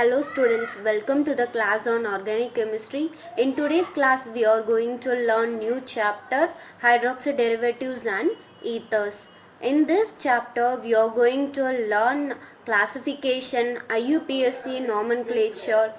Hello students, welcome to the class on organic chemistry. In today's class we are going to learn new chapter hydroxy derivatives and ethers. In this chapter we are going to learn classification, IUPAC nomenclature,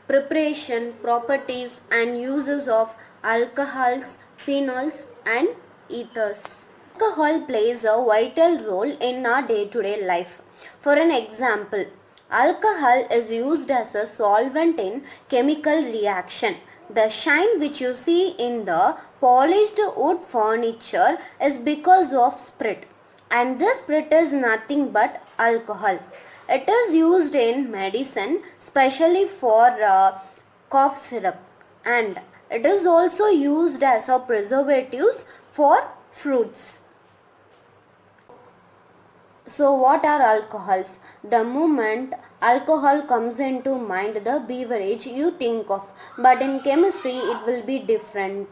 preparation, properties and uses of alcohols, phenols and ethers. Alcohol plays a vital role in our day-to-day life. For an example, alcohol is used as a solvent in chemical reaction. The shine which you see in the polished wood furniture is because of spirit, and this spirit is nothing but alcohol. It is used in medicine, especially for cough syrup, and it is also used as a preservatives for fruits. So what are alcohols? The moment alcohol comes into mind, the beverage you think of, but in chemistry it will be different.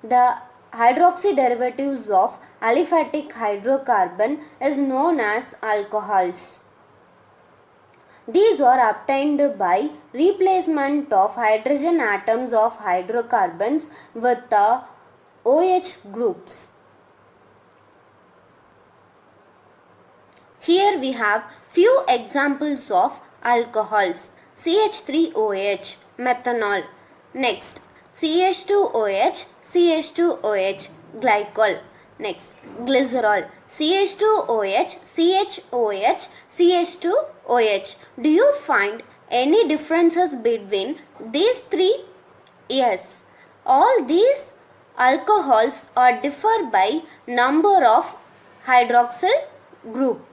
The hydroxy derivatives of aliphatic hydrocarbon is known as alcohols. These are obtained by replacement of hydrogen atoms of hydrocarbons with the OH groups. Here we have few examples of alcohols. CH3OH, methanol. Next, CH2OH, CH2OH, glycol. Next, glycerol. CH2OH, CHOH, CH2OH. Do you find any differences between these three? Yes. All these alcohols are differ by number of hydroxyl group.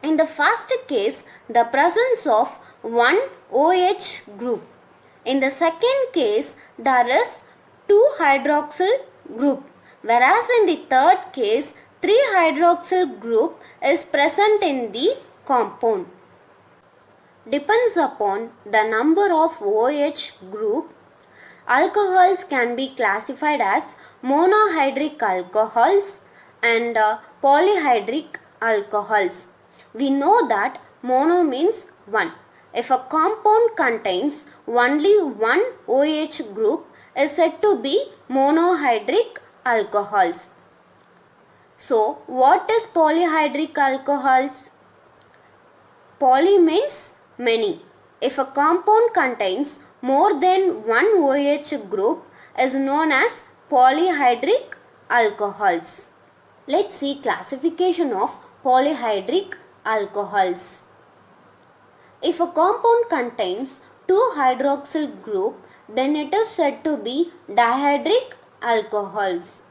In the first case, the presence of one OH group. In the second case, there is 2 hydroxyl group. Whereas in the third case, 3 hydroxyl group is present in the compound. Depends upon the number of OH group. Alcohols can be classified as monohydric alcohols and polyhydric alcohols. We know that mono means one. If a compound contains only one OH group, is said to be monohydric alcohols. So, what is polyhydric alcohols? Poly means many. If a compound contains more than one OH group, is known as polyhydric alcohols. Let's see classification of polyhydric alcohols. If a compound contains 2 hydroxyl group, then it is said to be dihydric alcohols.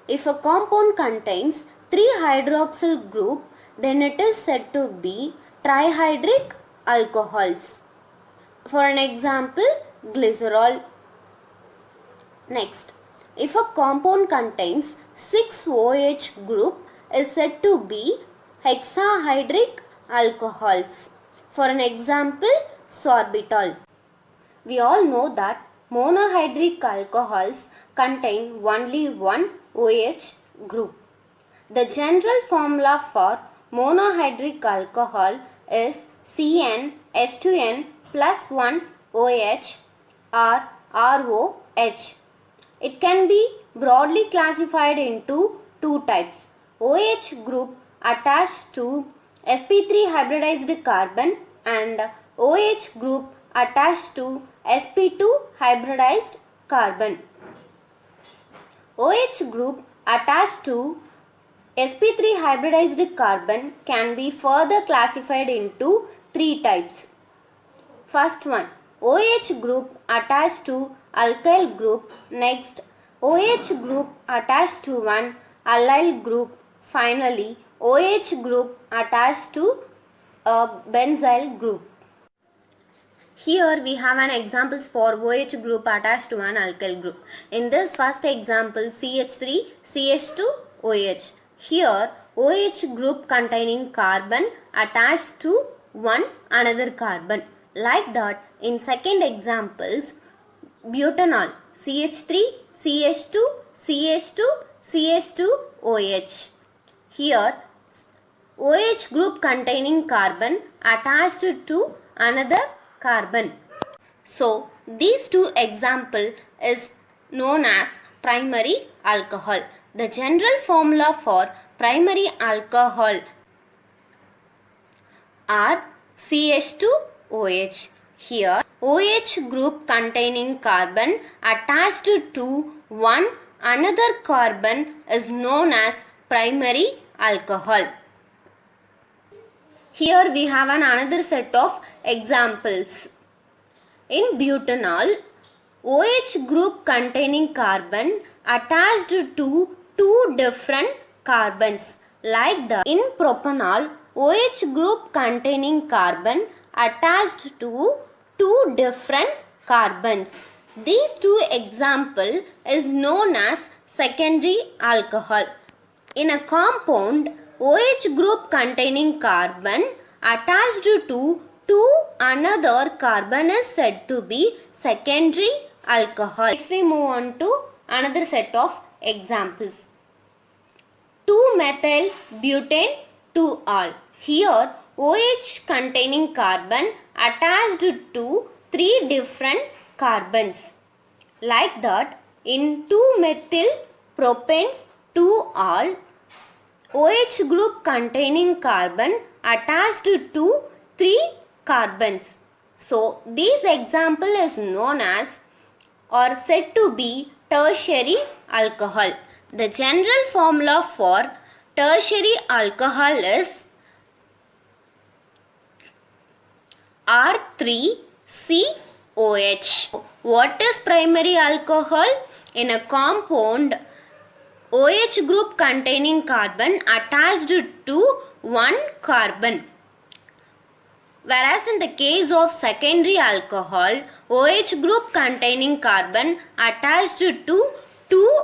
If a compound contains 3 hydroxyl group, then it is said to be trihydric alcohols. For an example, glycerol. Next, if a compound contains 6 OH group, is said to be hexahydric alcohols. For an example, sorbitol. We all know that monohydric alcohols contain only one OH group. The general formula for monohydric alcohol is CnH2n plus 1 OH or ROH. It can be broadly classified into 2 types. OH group attached to sp3 hybridized carbon and OH group attached to sp2 hybridized carbon. OH group attached to sp3 hybridized carbon can be further classified into 3 types. First one, OH group attached to alkyl group. Next, OH group attached to one allyl group. Finally, OH group attached to a benzyl group. Here we have an examples for OH group attached to an alkyl group. In this first example, CH3, CH2, OH. Here OH group containing carbon attached to one another carbon. Like that, in second examples, butanol, CH3, CH2, CH2, CH2, OH. Here OH group containing carbon attached to another carbon. So these two example is known as primary alcohol. The general formula for primary alcohol are CH2OH. Here OH group containing carbon attached to one another carbon is known as primary alcohol. Here we have another set of examples. In butanol, OH group containing carbon attached to two different carbons. Like that, in propanol, OH group containing carbon attached to two different carbons. These two example is known as secondary alcohol. In a compound, OH group containing carbon attached to another carbon is said to be secondary alcohol. Next we move on to another set of examples. 2-methyl butane 2-ol. Here OH containing carbon attached to three different carbons. Like that, in 2-methyl propane 2-ol, OH group containing carbon attached to three carbons. So this example is known as or said to be tertiary alcohol. The general formula for tertiary alcohol is R3COH. What is primary alcohol? In a compound, OH group containing carbon attached to one carbon. Whereas in the case of secondary alcohol, OH group containing carbon attached to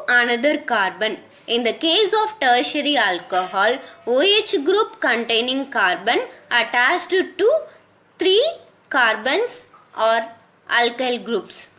another carbon. In the case of tertiary alcohol, OH group containing carbon attached to three carbons or alkyl groups.